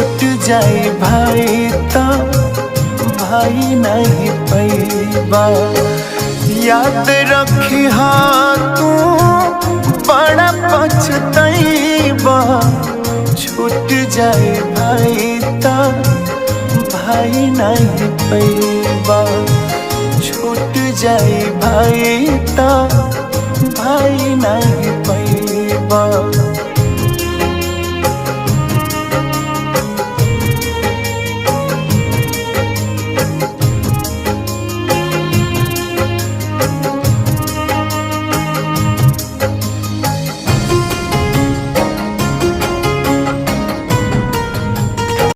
छूट जाए भाई तो भाई नहीं पैबा। याद रखी तू बड़ा पछतैबा। छूट जाए भाई तो भाई नहीं पैबा। छूट जाए भाई तो भाई नहीं पैबा।